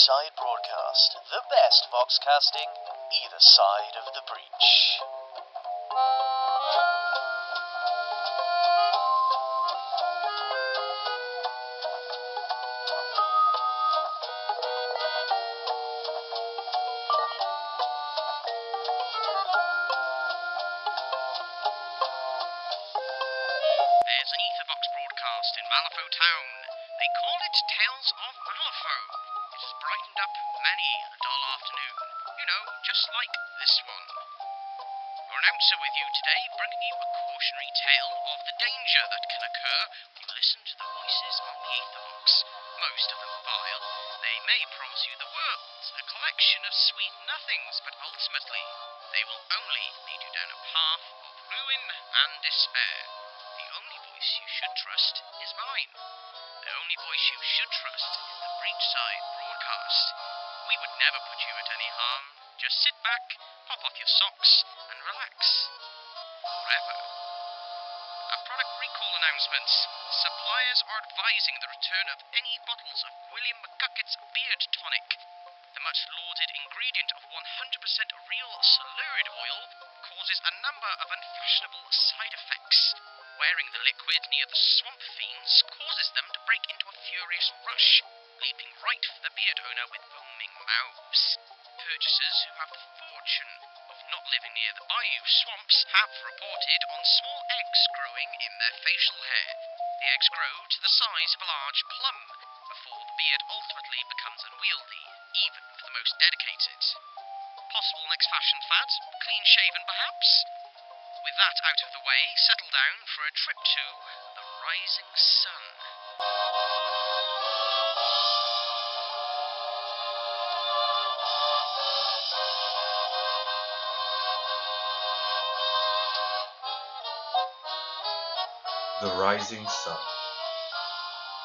Breachside Broadcast, the best voxcasting either side of the breach. There's an ether box broadcast in Malifaux town. They call it Tales of Malifaux. It has brightened up many a dull afternoon. You know, just like this one. Your announcer with you today, bringing you a cautionary tale of the danger that can occur when you listen to the voices on the ether box. Most of them vile. They may promise you the world, a collection of sweet nothings, but ultimately they will only lead you down a path of ruin and despair. The only voice you should trust is mine. The only voice you should trust is the Breachside Broadcast. We would never put you at any harm. Just sit back, pop off your socks, and relax. Forever. A product recall announcement. Suppliers are advising the return of any bottles of William McGucket's Beard Tonic. The much-lauded ingredient of 100% real salurid oil causes a number of unfashionable side effects. Wearing the liquid near the swamp fiends causes them to break into a furious rush, leaping right for the beard owner with foaming mouths. Purchasers who have the fortune of not living near the bayou swamps have reported on small eggs growing in their facial hair. The eggs grow to the size of a large plum before the beard ultimately becomes unwieldy, even for the most dedicated. Possible next fashion fad? Clean shaven perhaps? With that out of the way, settle down for a trip to the rising sun. The rising sun.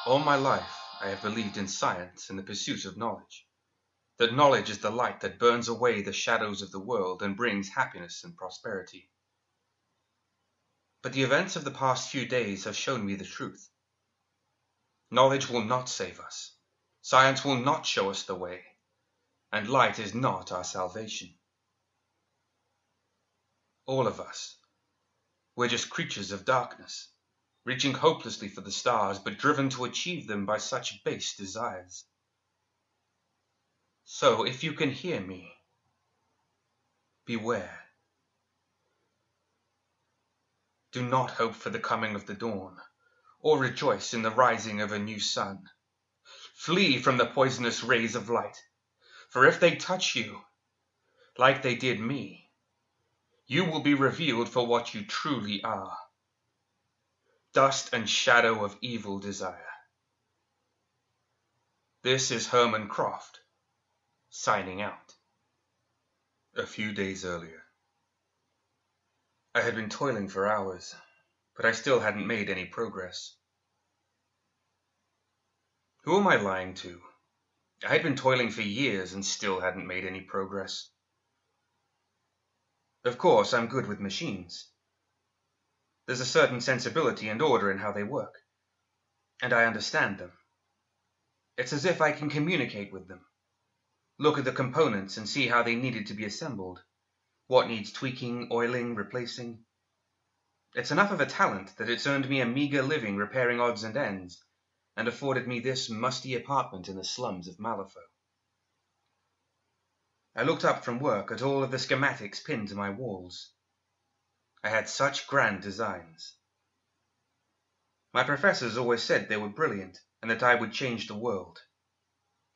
All my life I have believed in science and the pursuit of knowledge. That knowledge is the light that burns away the shadows of the world and brings happiness and prosperity. But the events of the past few days have shown me the truth. Knowledge will not save us. Science will not show us the way. And light is not our salvation. All of us, we're just creatures of darkness, reaching hopelessly for the stars, but driven to achieve them by such base desires. So, if you can hear me, beware. Do not hope for the coming of the dawn, or rejoice in the rising of a new sun. Flee from the poisonous rays of light, for if they touch you, like they did me, you will be revealed for what you truly are. Dust and shadow of evil desire. This is Herman Croft, signing out. A few days earlier. I had been toiling for hours, but I still hadn't made any progress. Who am I lying to? I had been toiling for years and still hadn't made any progress. Of course, I'm good with machines. There's a certain sensibility and order in how they work, and I understand them. It's as if I can communicate with them, look at the components and see how they needed to be assembled, what needs tweaking, oiling, replacing. It's enough of a talent that it's earned me a meager living repairing odds and ends, and afforded me this musty apartment in the slums of Malifaux. I looked up from work at all of the schematics pinned to my walls. I had such grand designs. My professors always said they were brilliant, and that I would change the world.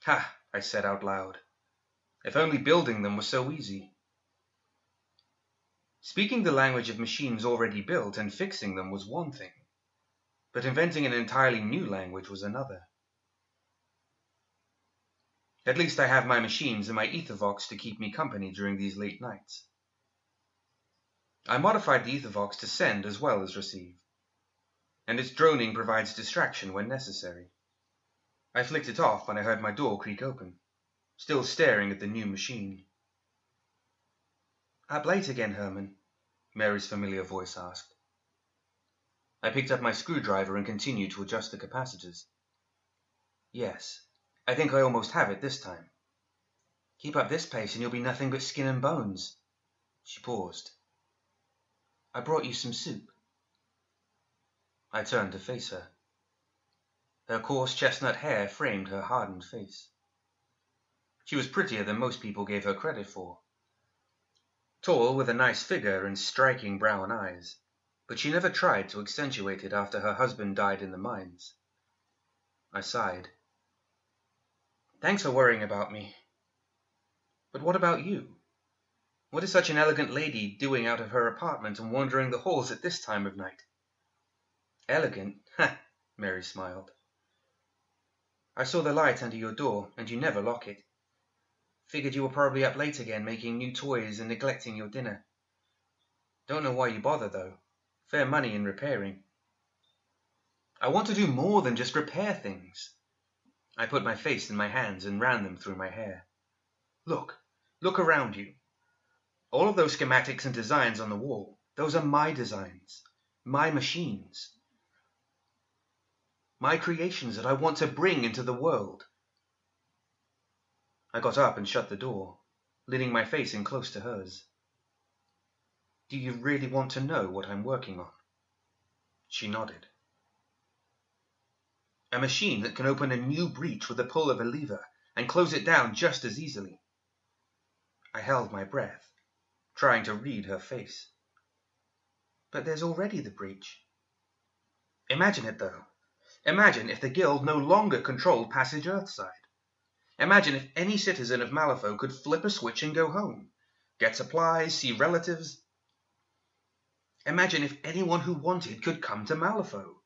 Ha, I said out loud. If only building them was so easy. Speaking the language of machines already built and fixing them was one thing, but inventing an entirely new language was another. At least I have my machines and my ethervox to keep me company during these late nights. I modified the ethervox to send as well as receive, and its droning provides distraction when necessary. I flicked it off when I heard my door creak open, still staring at the new machine. "Up late again, Herman?" Mary's familiar voice asked. I picked up my screwdriver and continued to adjust the capacitors. "Yes, I think I almost have it this time." Keep up this pace and you'll be nothing but skin and bones. She paused. I brought you some soup. I turned to face her. Her coarse chestnut hair framed her hardened face. She was prettier than most people gave her credit for. Tall, with a nice figure and striking brown eyes, but she never tried to accentuate it after her husband died in the mines. I sighed. Thanks for worrying about me. But what about you? What is such an elegant lady doing out of her apartment and wandering the halls at this time of night? Elegant? Ha! Mary smiled. I saw the light under your door, and you never lock it. Figured you were probably up late again making new toys and neglecting your dinner. Don't know why you bother, though. Fair money in repairing. I want to do more than just repair things. I put my face in my hands and ran them through my hair. Look around you. All of those schematics and designs on the wall, those are my designs, my machines, my creations that I want to bring into the world. I got up and shut the door, leaning my face in close to hers. Do you really want to know what I'm working on? She nodded. A machine that can open a new breach with the pull of a lever and close it down just as easily. I held my breath, trying to read her face. But there's already the breach. Imagine it, though. Imagine if the Guild no longer controlled Passage Earthside. Imagine if any citizen of Malifaux could flip a switch and go home, get supplies, see relatives. Imagine if anyone who wanted could come to Malifaux.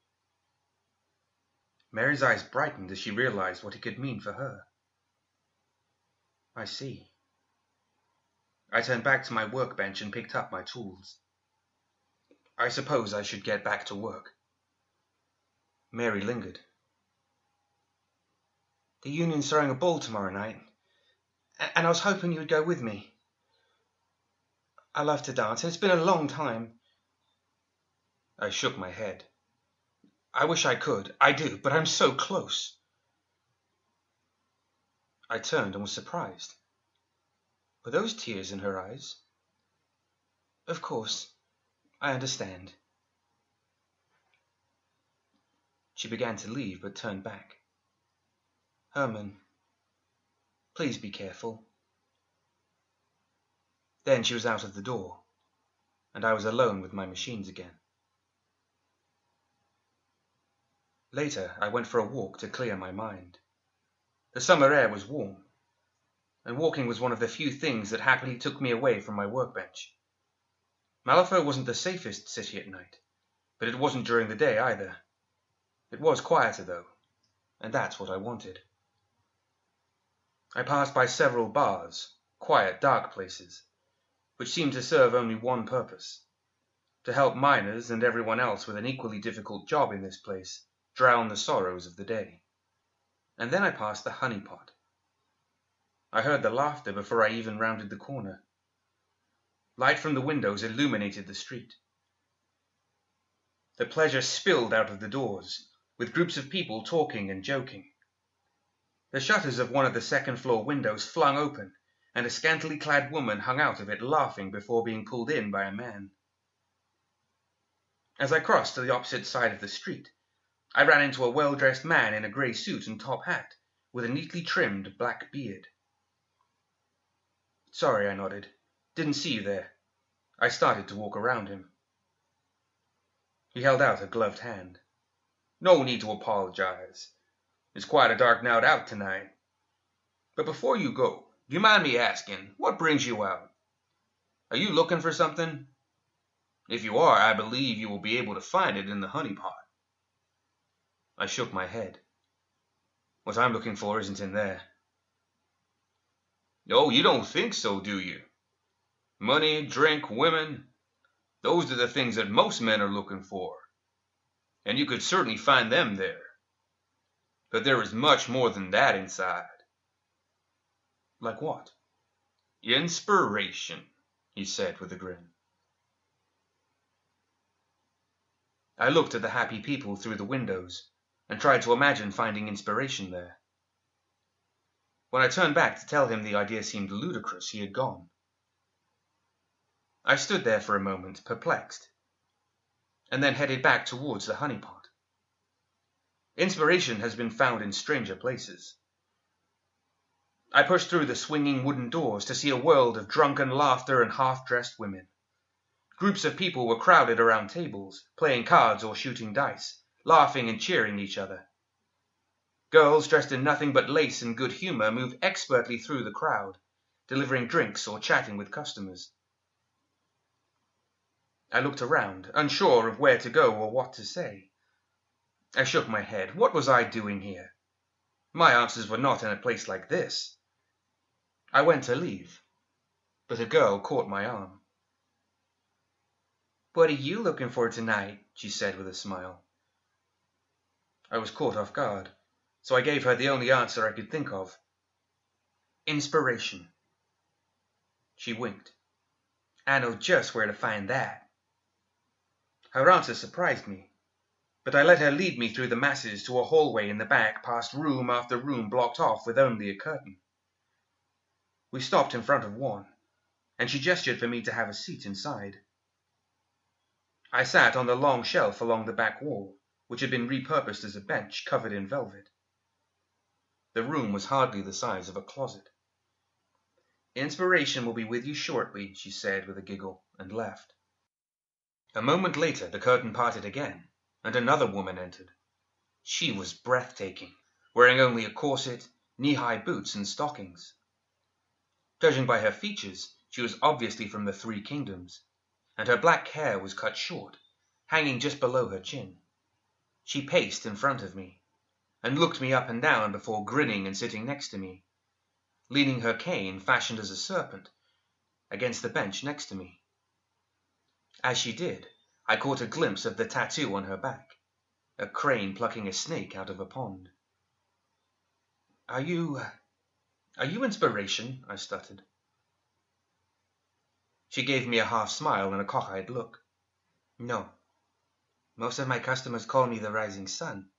Mary's eyes brightened as she realized what it could mean for her. I see. I turned back to my workbench and picked up my tools. I suppose I should get back to work. Mary lingered. The union's throwing a ball tomorrow night, and I was hoping you would go with me. I love to dance, and it's been a long time. I shook my head. I wish I could. I do, but I'm so close. I turned and was surprised. Were those tears in her eyes? Of course, I understand. She began to leave, but turned back. Herman, please be careful. Then she was out of the door, and I was alone with my machines again. Later, I went for a walk to clear my mind. The summer air was warm, and walking was one of the few things that happily took me away from my workbench. Malifaux wasn't the safest city at night, but it wasn't during the day either. It was quieter, though, and that's what I wanted. I passed by several bars, quiet, dark places, which seemed to serve only one purpose: to help miners and everyone else with an equally difficult job in this place drown the sorrows of the day. And then I passed the honey pot. I heard the laughter before I even rounded the corner. Light from the windows illuminated the street. The pleasure spilled out of the doors, with groups of people talking and joking. The shutters of one of the second-floor windows flung open, and a scantily clad woman hung out of it laughing before being pulled in by a man. As I crossed to the opposite side of the street, I ran into a well-dressed man in a grey suit and top hat, with a neatly trimmed black beard. Sorry, I nodded. Didn't see you there. I started to walk around him. He held out a gloved hand. No need to apologize. It's quite a dark night out tonight. But before you go, do you mind me asking, what brings you out? Are you looking for something? If you are, I believe you will be able to find it in the honey pot. I shook my head. What I'm looking for isn't in there. Oh, you don't think so, do you? Money, drink, women, those are the things that most men are looking for. And you could certainly find them there. But there is much more than that inside. Like what? Inspiration, he said with a grin. I looked at the happy people through the windows and tried to imagine finding inspiration there. When I turned back to tell him the idea seemed ludicrous, he had gone. I stood there for a moment, perplexed, and then headed back towards the honeypot. Inspiration has been found in stranger places. I pushed through the swinging wooden doors to see a world of drunken laughter and half-dressed women. Groups of people were crowded around tables, playing cards or shooting dice, laughing and cheering each other. Girls dressed in nothing but lace and good humor moved expertly through the crowd, delivering drinks or chatting with customers. I looked around, unsure of where to go or what to say. I shook my head. What was I doing here? My answers were not in a place like this. I went to leave, but a girl caught my arm. "What are you looking for tonight?" she said with a smile. I was caught off guard, so I gave her the only answer I could think of. "Inspiration." She winked. "I know just where to find that." Her answer surprised me, but I let her lead me through the masses to a hallway in the back, past room after room blocked off with only a curtain. We stopped in front of one, and she gestured for me to have a seat inside. I sat on the long shelf along the back wall, which had been repurposed as a bench covered in velvet. The room was hardly the size of a closet. "Inspiration will be with you shortly," she said with a giggle, and left. A moment later, the curtain parted again, and another woman entered. She was breathtaking, wearing only a corset, knee-high boots, and stockings. Judging by her features, she was obviously from the Three Kingdoms, and her black hair was cut short, hanging just below her chin. She paced in front of me, and looked me up and down before grinning and sitting next to me, leaning her cane, fashioned as a serpent, against the bench next to me. As she did, I caught a glimpse of the tattoo on her back, a crane plucking a snake out of a pond. Are you Inspiration?" I stuttered. She gave me a half smile and a cockeyed look. "No. Most of my customers call me the Rising Sun,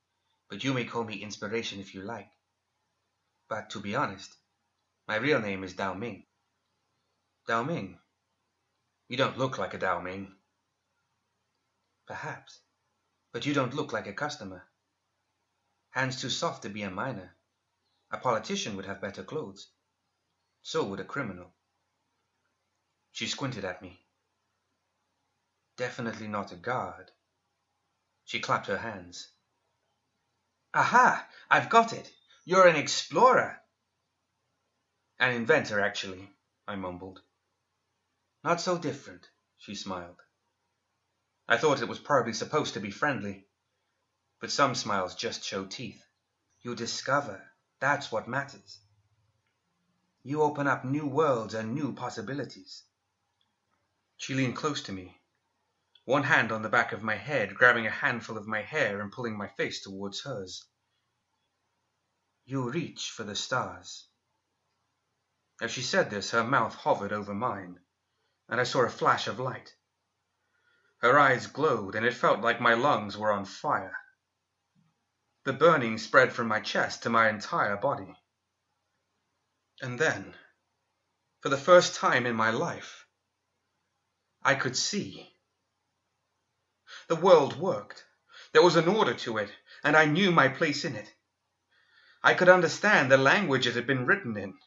but you may call me Inspiration if you like. But to be honest, my real name is Dao Ming." "Dao Ming? You don't look like a Dao Ming." "Perhaps, but you don't look like a customer. Hands too soft to be a miner. A politician would have better clothes. So would a criminal." She squinted at me. "Definitely not a guard." She clapped her hands. "Aha! I've got it! You're an explorer." "An inventor, actually," I mumbled. "Not so different," she smiled. I thought it was probably supposed to be friendly, but some smiles just show teeth. "You discover. That's what matters. You open up new worlds and new possibilities." She leaned close to me, one hand on the back of my head, grabbing a handful of my hair and pulling my face towards hers. "You reach for the stars." As she said this, her mouth hovered over mine, and I saw a flash of light. Her eyes glowed, and it felt like my lungs were on fire. The burning spread from my chest to my entire body. And then, for the first time in my life, I could see. The world worked. There was an order to it, and I knew my place in it. I could understand the language it had been written in.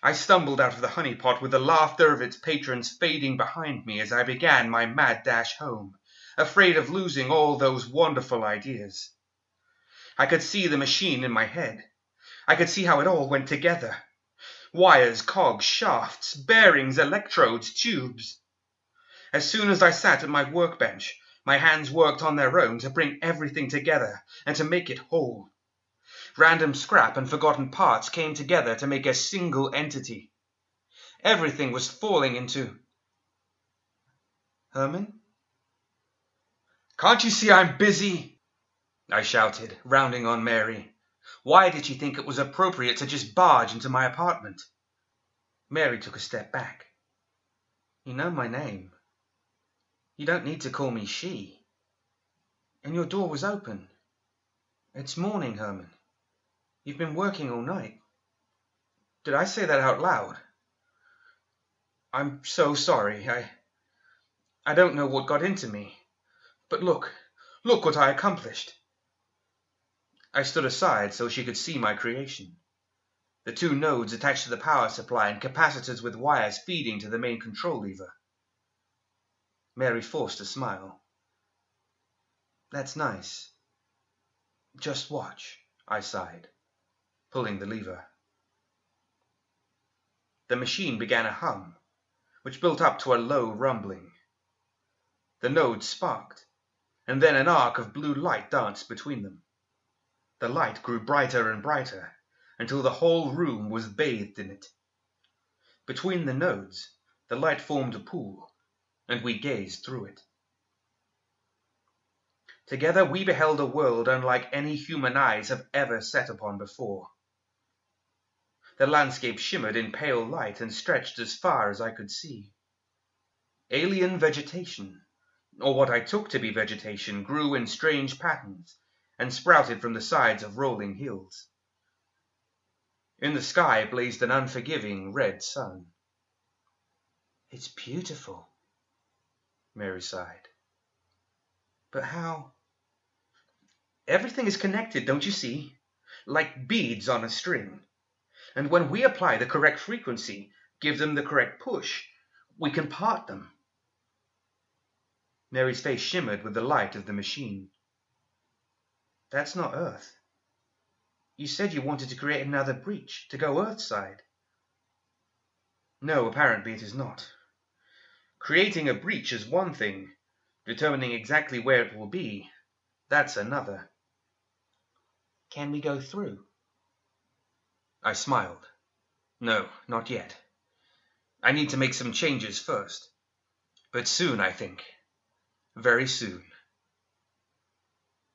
I stumbled out of the honeypot with the laughter of its patrons fading behind me as I began my mad dash home, afraid of losing all those wonderful ideas. I could see the machine in my head. I could see how it all went together. Wires, cogs, shafts, bearings, electrodes, tubes. As soon as I sat at my workbench, my hands worked on their own to bring everything together and to make it whole. Random scrap and forgotten parts came together to make a single entity. Everything was falling into... "Herman?" "Can't you see I'm busy?" I shouted, rounding on Mary. Why did she think it was appropriate to just barge into my apartment? Mary took a step back. "You know my name. You don't need to call me she. And your door was open. It's morning, Herman. You've been working all night." Did I say that out loud? I'm so sorry. I don't know what got into me. But look what I accomplished. I stood aside so she could see my creation. The two nodes attached to the power supply and capacitors with wires feeding to the main control lever. Mary forced a smile. That's nice. Just watch, I sighed, pulling the lever. The machine began a hum, which built up to a low rumbling. The nodes sparked, and then an arc of blue light danced between them. The light grew brighter and brighter, until the whole room was bathed in it. Between the nodes, the light formed a pool, and we gazed through it. Together we beheld a world unlike any human eyes have ever set upon before. The landscape shimmered in pale light and stretched as far as I could see. Alien vegetation, or what I took to be vegetation, grew in strange patterns and sprouted from the sides of rolling hills. In the sky blazed an unforgiving red sun. It's beautiful, Mary sighed. But how? Everything is connected, don't you see? Like beads on a string. And when we apply the correct frequency, give them the correct push, we can part them. Mary's face shimmered with the light of the machine. That's not Earth. You said you wanted to create another breach, to go Earthside. No, apparently it is not. Creating a breach is one thing. Determining exactly where it will be, that's another. Can we go through? I smiled. No, not yet. I need to make some changes first. But soon, I think. Very soon.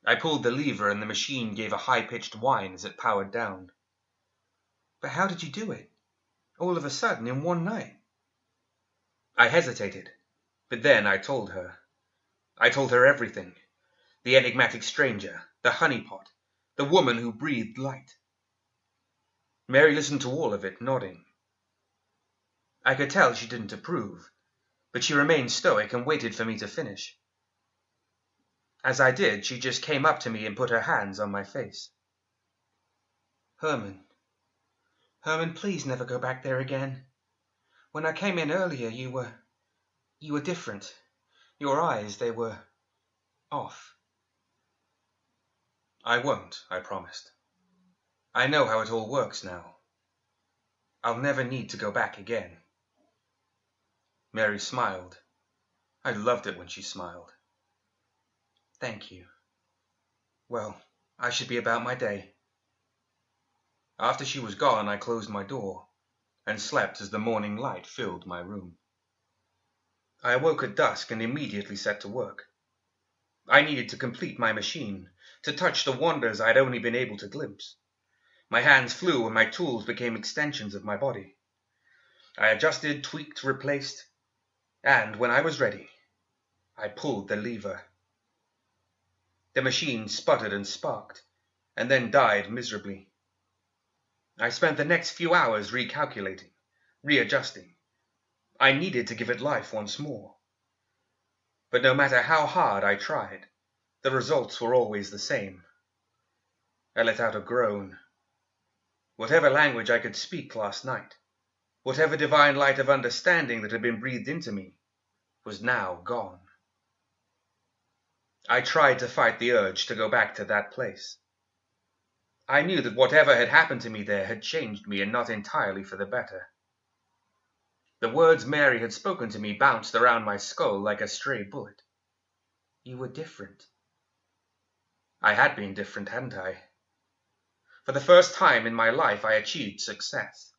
I pulled the lever and the machine gave a high-pitched whine as it powered down. But how did you do it? All of a sudden, in one night? I hesitated, but then I told her. I told her everything. The enigmatic stranger, the honeypot, the woman who breathed light. Mary listened to all of it, nodding. I could tell she didn't approve, but she remained stoic and waited for me to finish. As I did, she just came up to me and put her hands on my face. Herman, please never go back there again. When I came in earlier, you were different. Your eyes, they were off. I won't, I promised. I know how it all works now. I'll never need to go back again. Mary smiled. I loved it when she smiled. Thank you. Well, I should be about my day. After she was gone, I closed my door and slept as the morning light filled my room. I awoke at dusk and immediately set to work. I needed to complete my machine, to touch the wonders I had only been able to glimpse. My hands flew and my tools became extensions of my body. I adjusted, tweaked, replaced, and when I was ready, I pulled the lever. The machine sputtered and sparked, and then died miserably. I spent the next few hours recalculating, readjusting. I needed to give it life once more. But no matter how hard I tried, the results were always the same. I let out a groan. Whatever language I could speak last night, whatever divine light of understanding that had been breathed into me, was now gone. I tried to fight the urge to go back to that place. I knew that whatever had happened to me there had changed me and not entirely for the better. The words Mary had spoken to me bounced around my skull like a stray bullet. You were different. I had been different, hadn't I? For the first time in my life, I achieved success.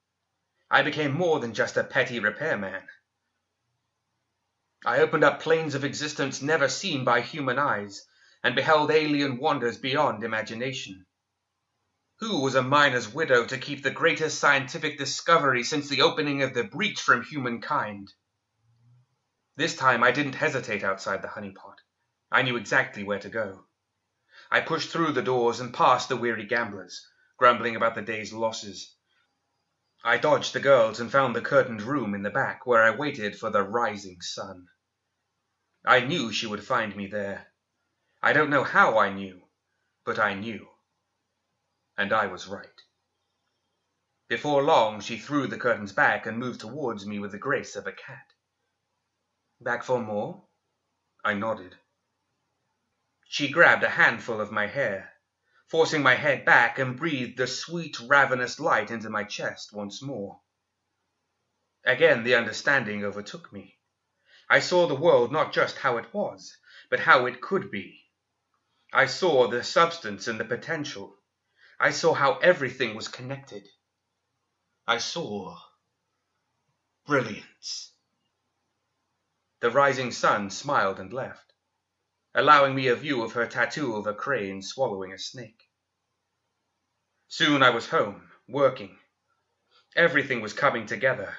I became more than just a petty repairman. I opened up planes of existence never seen by human eyes, and beheld alien wonders beyond imagination. Who was a miner's widow to keep the greatest scientific discovery since the opening of the breach from humankind? This time I didn't hesitate outside the honeypot. I knew exactly where to go. I pushed through the doors and past the weary gamblers, grumbling about the day's losses. I dodged the girls and found the curtained room in the back, where I waited for the rising sun. I knew she would find me there. I don't know how I knew, but I knew. And I was right. Before long, she threw the curtains back and moved towards me with the grace of a cat. Back for more? I nodded. She grabbed a handful of my hair, forcing my head back, and breathed the sweet, ravenous light into my chest once more. Again, the understanding overtook me. I saw the world not just how it was, but how it could be. I saw the substance and the potential. I saw how everything was connected. I saw brilliance. The rising sun smiled and left, allowing me a view of her tattoo of a crane swallowing a snake. Soon I was home, working. Everything was coming together.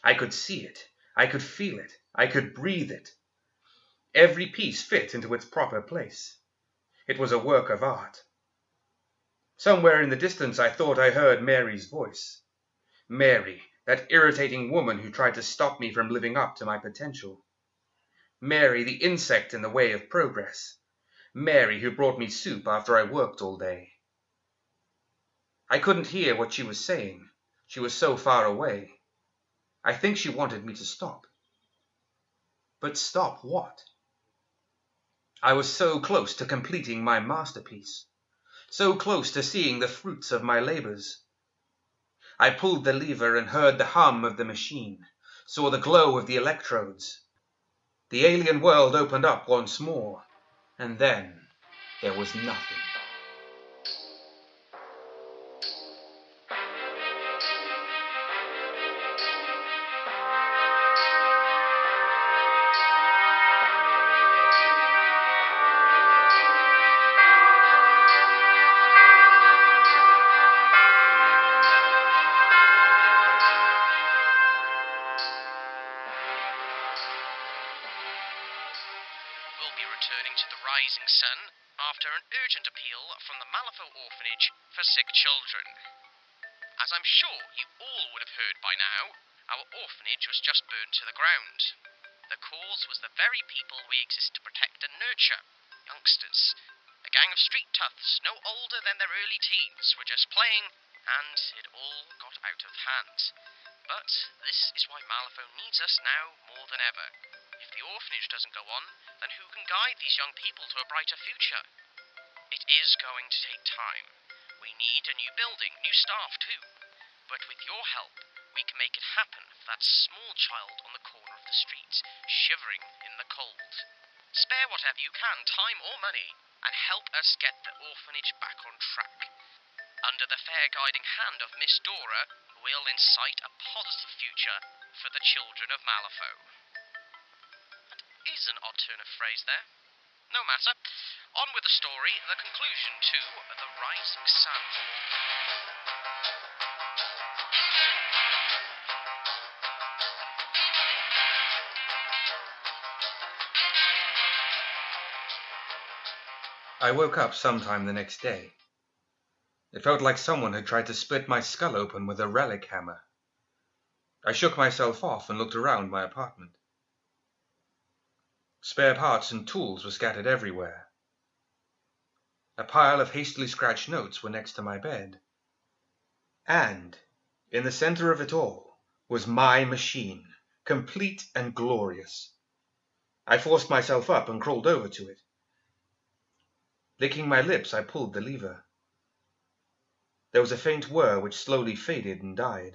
I could see it. I could feel it. I could breathe it. Every piece fit into its proper place. It was a work of art. Somewhere in the distance I thought I heard Mary's voice. Mary, that irritating woman who tried to stop me from living up to my potential. Mary, the insect in the way of progress. Mary, who brought me soup after I worked all day. I couldn't hear what she was saying. She was so far away. I think she wanted me to stop. But stop what? I was so close to completing my masterpiece. So close to seeing the fruits of my labors. I pulled the lever and heard the hum of the machine, saw the glow of the electrodes. The alien world opened up once more, and then there was nothing. We'll be returning to the rising sun after an urgent appeal from the Malifaux Orphanage for sick children. As I'm sure you all would have heard by now, our orphanage was just burned to the ground. The cause was the very people we exist to protect and nurture, youngsters. A gang of street toughs, no older than their early teens, were just playing, and it all got out of hand. But this is why Malifaux needs us now more than ever. If the orphanage doesn't go on, then who can guide these young people to a brighter future? It is going to take time. We need a new building, new staff too. But with your help, we can make it happen for that small child on the corner of the street, shivering in the cold. Spare whatever you can, time or money, and help us get the orphanage back on track. Under the fair guiding hand of Miss Dora, we'll incite a positive future for the children of Malifaux. That is an odd turn of phrase there. No matter. On with the story, the conclusion to The Rising Sun. I woke up sometime the next day. It felt like someone had tried to split my skull open with a relic hammer. I shook myself off and looked around my apartment. Spare parts and tools were scattered everywhere. A pile of hastily scratched notes were next to my bed. And, in the center of it all, was my machine, complete and glorious. I forced myself up and crawled over to it. Licking my lips, I pulled the lever. There was a faint whir which slowly faded and died.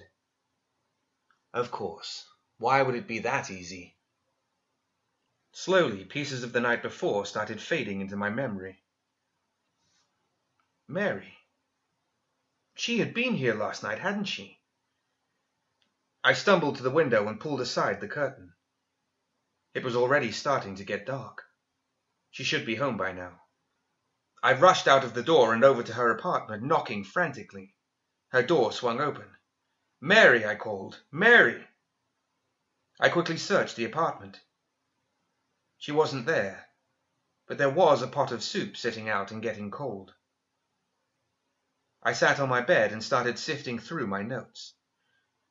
Of course, why would it be that easy? Slowly, pieces of the night before started fading into my memory. Mary. She had been here last night, hadn't she? I stumbled to the window and pulled aside the curtain. It was already starting to get dark. She should be home by now. I rushed out of the door and over to her apartment, knocking frantically. Her door swung open. "Mary," I called. "Mary!" I quickly searched the apartment. She wasn't there, but there was a pot of soup sitting out and getting cold. I sat on my bed and started sifting through my notes.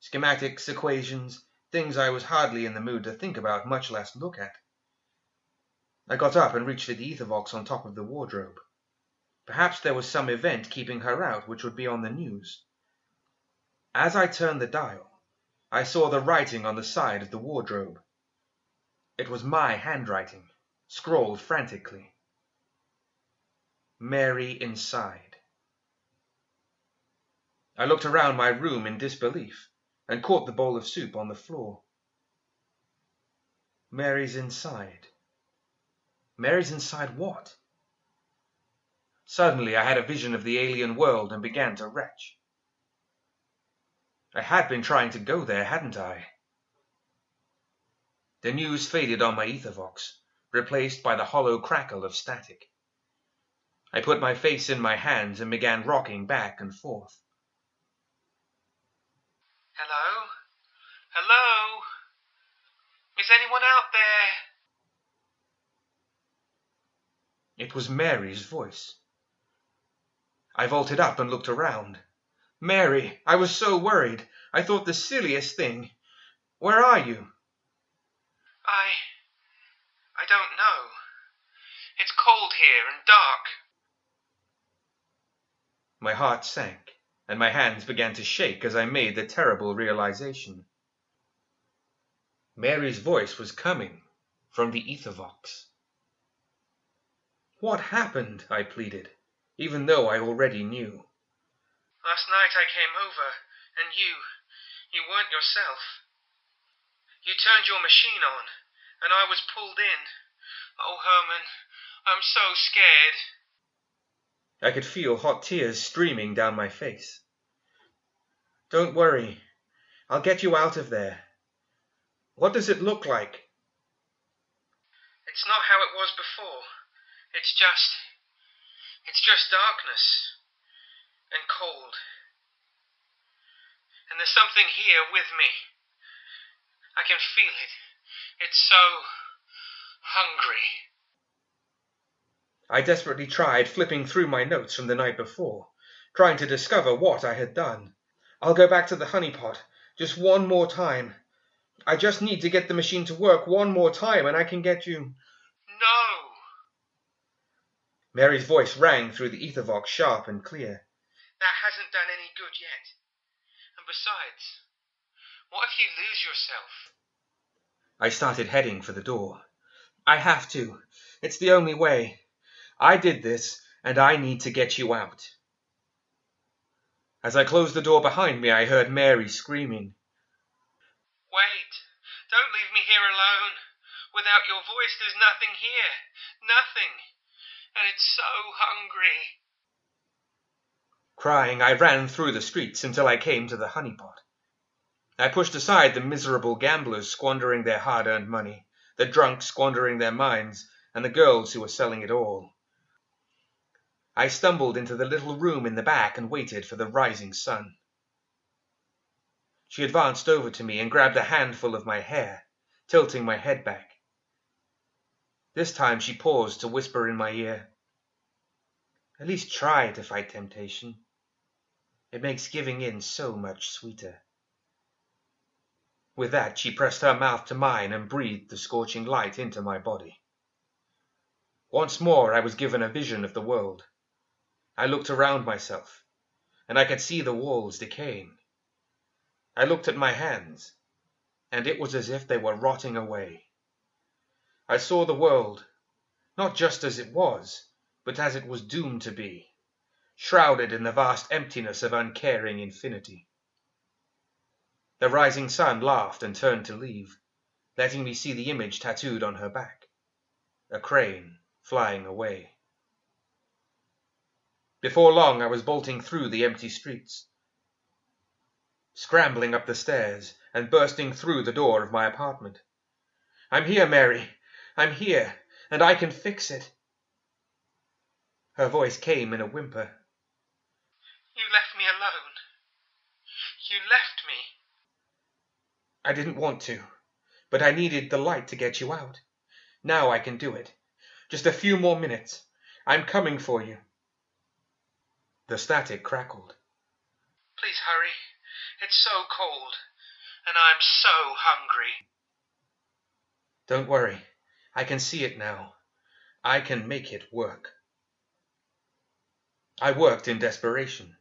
Schematics, equations, things I was hardly in the mood to think about, much less look at. I got up and reached for the ether box on top of the wardrobe. Perhaps there was some event keeping her out which would be on the news. As I turned the dial, I saw the writing on the side of the wardrobe. It was my handwriting, scrawled frantically. Mary inside. I looked around my room in disbelief and caught the bowl of soup on the floor. Mary's inside. Mary's inside what? Suddenly I had a vision of the alien world and began to retch. I had been trying to go there, hadn't I? The news faded on my ethervox, replaced by the hollow crackle of static. I put my face in my hands and began rocking back and forth. Hello? Hello? Is anyone out there? It was Mary's voice. I vaulted up and looked around. Mary, I was so worried. I thought the silliest thing. Where are you? I don't know. It's cold here and dark. My heart sank, and my hands began to shake as I made the terrible realization. Mary's voice was coming from the ethervox. What happened? I pleaded, even though I already knew. Last night I came over, and you weren't yourself. You turned your machine on, and I was pulled in. Oh, Herman, I'm so scared. I could feel hot tears streaming down my face. Don't worry. I'll get you out of there. What does it look like? It's not how it was before. It's just darkness and cold. And there's something here with me. I can feel it. It's so hungry. I desperately tried flipping through my notes from the night before, trying to discover what I had done. I'll go back to the honeypot, just one more time. I just need to get the machine to work one more time and I can get you. No! Mary's voice rang through the ethervox sharp and clear. That hasn't done any good yet. And besides, what if you lose yourself? I started heading for the door. I have to. It's the only way. I did this, and I need to get you out. As I closed the door behind me, I heard Mary screaming. Wait! Don't leave me here alone. Without your voice, there's nothing here. Nothing. And it's so hungry. Crying, I ran through the streets until I came to the honeypot. I pushed aside the miserable gamblers squandering their hard-earned money, the drunks squandering their minds, and the girls who were selling it all. I stumbled into the little room in the back and waited for the rising sun. She advanced over to me and grabbed a handful of my hair, tilting my head back. This time she paused to whisper in my ear, "At least try to fight temptation. It makes giving in so much sweeter." With that, she pressed her mouth to mine and breathed the scorching light into my body. Once more I was given a vision of the world. I looked around myself, and I could see the walls decaying. I looked at my hands, and it was as if they were rotting away. I saw the world, not just as it was, but as it was doomed to be, shrouded in the vast emptiness of uncaring infinity. The rising sun laughed and turned to leave, letting me see the image tattooed on her back, a crane flying away. Before long I was bolting through the empty streets, scrambling up the stairs and bursting through the door of my apartment. "I'm here, Mary. I'm here, and I can fix it." Her voice came in a whimper. You left me alone. You left me. I didn't want to, but I needed the light to get you out. Now I can do it. Just a few more minutes. I'm coming for you. The static crackled. Please hurry. It's so cold. and I'm so hungry. Don't worry. I can see it now. I can make it work. I worked in desperation,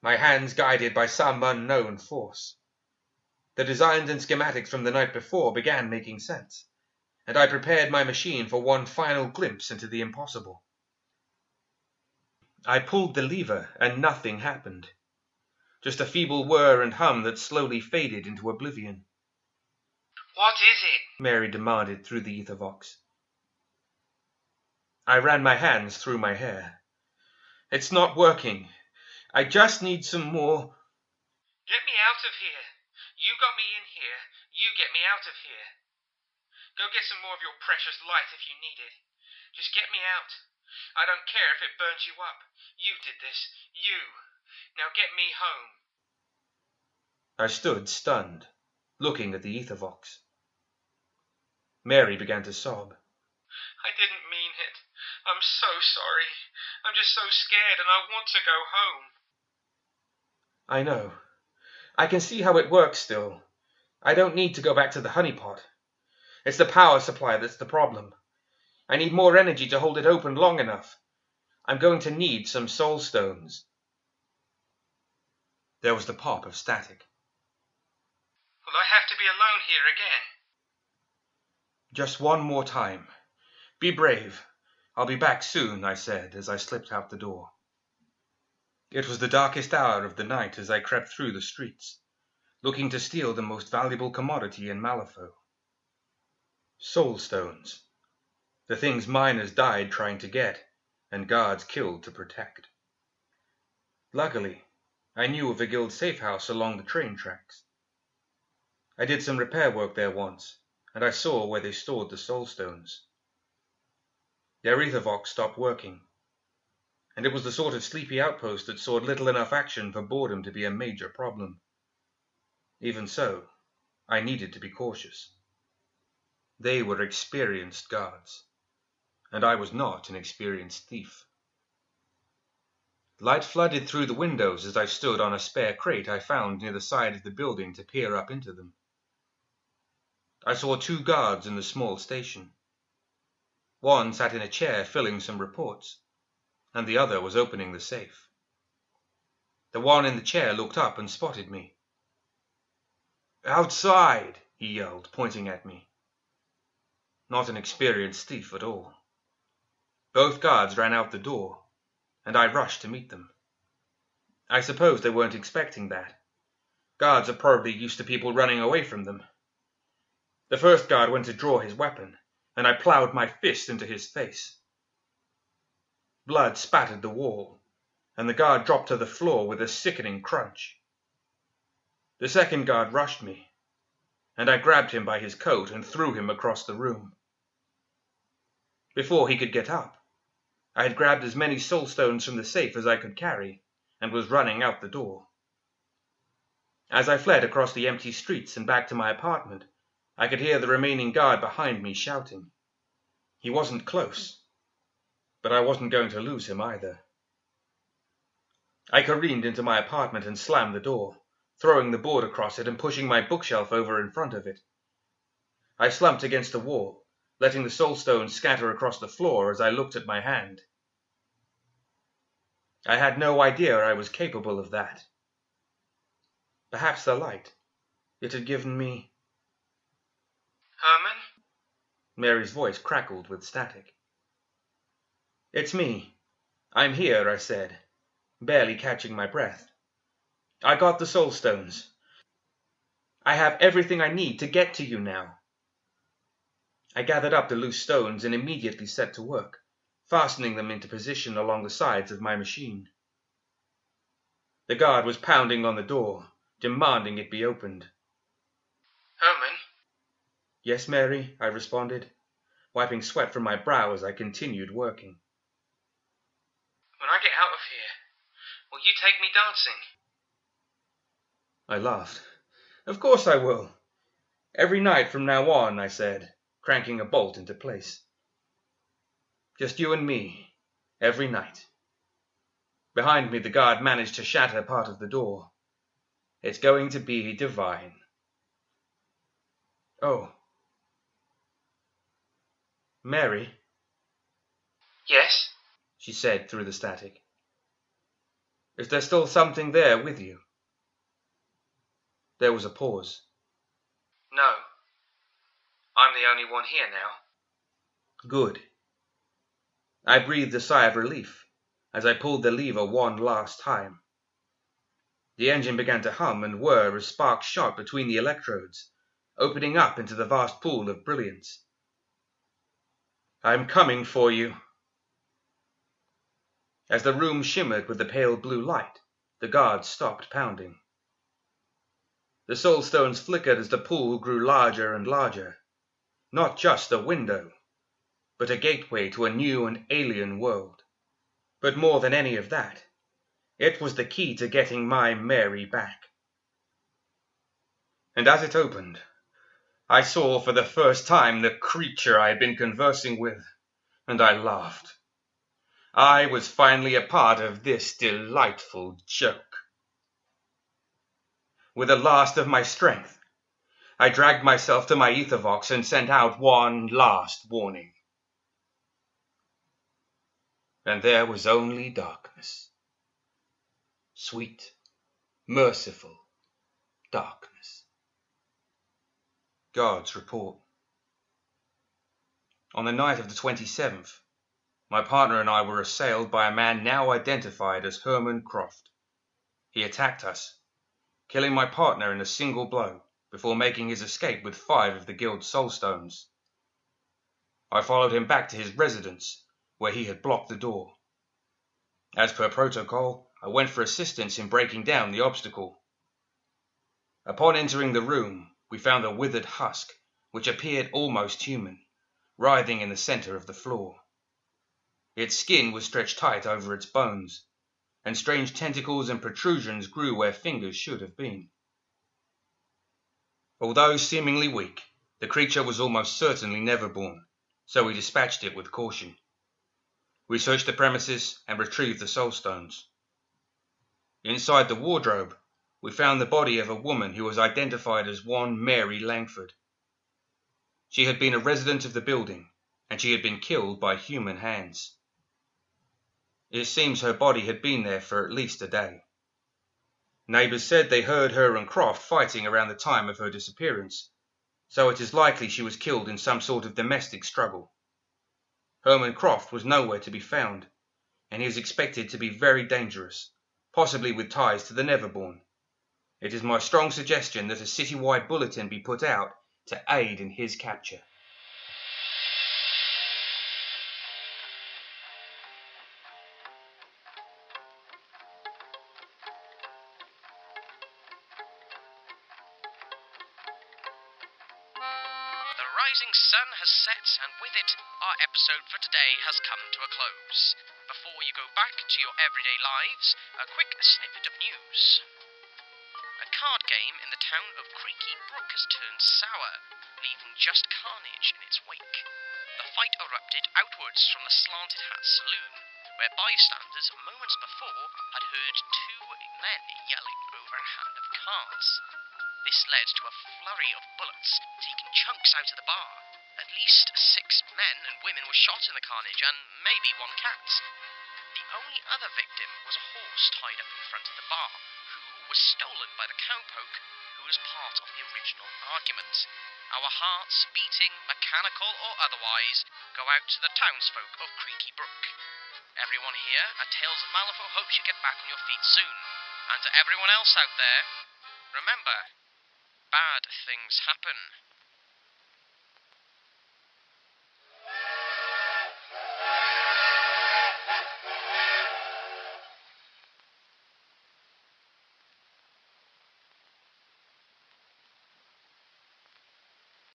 my hands guided by some unknown force. The designs and schematics from the night before began making sense, and I prepared my machine for one final glimpse into the impossible. I pulled the lever, and nothing happened. Just a feeble whir and hum that slowly faded into oblivion. What is it? Mary demanded through the ethervox. I ran my hands through my hair. It's not working. I just need some more. Get me out of here. You got me in here. You get me out of here. Go get some more of your precious light if you need it. Just get me out. I don't care if it burns you up. You did this. You. Now get me home. I stood stunned, looking at the ethervox. Mary began to sob. I didn't mean it. I'm so sorry. I'm just so scared and I want to go home. I know. I can see how it works still. I don't need to go back to the honeypot. It's the power supply that's the problem. I need more energy to hold it open long enough. I'm going to need some soul stones. There was the pop of static. Will I have to be alone here again? Just one more time. Be brave. I'll be back soon, I said as I slipped out the door. It was the darkest hour of the night as I crept through the streets, looking to steal the most valuable commodity in Malifaux. Soul stones. The things miners died trying to get, and guards killed to protect. Luckily, I knew of a guild safe house along the train tracks. I did some repair work there once, and I saw where they stored the soul stones. Their ethervox stopped working, and it was the sort of sleepy outpost that saw little enough action for boredom to be a major problem. Even so, I needed to be cautious. They were experienced guards, and I was not an experienced thief. Light flooded through the windows as I stood on a spare crate I found near the side of the building to peer up into them. I saw 2 guards in the small station. One sat in a chair filling some reports, and the other was opening the safe. The one in the chair looked up and spotted me. "Outside!" he yelled, pointing at me. Not an experienced thief at all. Both guards ran out the door, and I rushed to meet them. I suppose they weren't expecting that. Guards are probably used to people running away from them. The first guard went to draw his weapon, and I plowed my fist into his face. Blood spattered the wall, and the guard dropped to the floor with a sickening crunch. The second guard rushed me, and I grabbed him by his coat and threw him across the room. Before he could get up, I had grabbed as many soul stones from the safe as I could carry, and was running out the door. As I fled across the empty streets and back to my apartment, I could hear the remaining guard behind me shouting. He wasn't close, but I wasn't going to lose him either. I careened into my apartment and slammed the door, throwing the board across it and pushing my bookshelf over in front of it. I slumped against the wall, letting the soul stones scatter across the floor as I looked at my hand. I had no idea I was capable of that. Perhaps the light. It had given me... Herman? Mary's voice crackled with static. "It's me. I'm here," I said, barely catching my breath. "I got the soul stones. I have everything I need to get to you now." I gathered up the loose stones and immediately set to work, fastening them into position along the sides of my machine. The guard was pounding on the door, demanding it be opened. Herman? "Yes, Mary," I responded, wiping sweat from my brow as I continued working. When I get out of here, will you take me dancing? I laughed. "Of course I will. Every night from now on," I said, cranking a bolt into place. "Just you and me, every night." Behind me, the guard managed to shatter part of the door. "It's going to be divine." Oh. Mary, Yes? she said through the static. Is there still something there with you? There was a pause. No. I'm the only one here now. Good. I breathed a sigh of relief as I pulled the lever one last time. The engine began to hum and whir as sparks shot between the electrodes, opening up into the vast pool of brilliance. I'm coming for you. As the room shimmered with the pale blue light, the guards stopped pounding. The soul stones flickered as the pool grew larger and larger. Not just a window, but a gateway to a new and alien world. But more than any of that, it was the key to getting my Mary back. And as it opened, I saw for the first time the creature I had been conversing with, and I laughed. I was finally a part of this delightful joke. With the last of my strength, I dragged myself to my ethervox and sent out one last warning. And there was only darkness. Sweet, merciful darkness. Guards report. On the night of the 27th, my partner and I were assailed by a man now identified as Herman Croft. He attacked us, killing my partner in a single blow before making his escape with 5 of the guild's soulstones. I followed him back to his residence, where he had blocked the door. As per protocol, I went for assistance in breaking down the obstacle. Upon entering the room, we found a withered husk, which appeared almost human, writhing in the center of the floor. Its skin was stretched tight over its bones, and strange tentacles and protrusions grew where fingers should have been. Although seemingly weak, the creature was almost certainly never born, so we dispatched it with caution. We searched the premises and retrieved the soulstones. Inside the wardrobe, we found the body of a woman who was identified as one Mary Langford. She had been a resident of the building, and she had been killed by human hands. It seems her body had been there for at least a day. Neighbours said they heard her and Croft fighting around the time of her disappearance, so it is likely she was killed in some sort of domestic struggle. Herman Croft was nowhere to be found, and he is expected to be very dangerous, possibly with ties to the Neverborn. It is my strong suggestion that a citywide bulletin be put out to aid in his capture. The rising sun has set, and with it, our episode for today has come to a close. Before you go back to your everyday lives, a quick snippet of news. A card game in the town of Creaky Brook has turned sour, leaving just carnage in its wake. The fight erupted outwards from the Slanted Hat Saloon, where bystanders moments before had heard 2 men yelling over a hand of cards. This led to a flurry of bullets, taking chunks out of the bar. At least 6 men and women were shot in the carnage, and maybe 1 cat. The only other victim was a horse tied up in front of the bar, who was stolen by the cowpoke, who was part of the original argument. Our hearts, beating, mechanical or otherwise, go out to the townsfolk of Creaky Brook. Everyone here at Tales of Malifaux hopes you get back on your feet soon. And to everyone else out there, remember, bad things happen.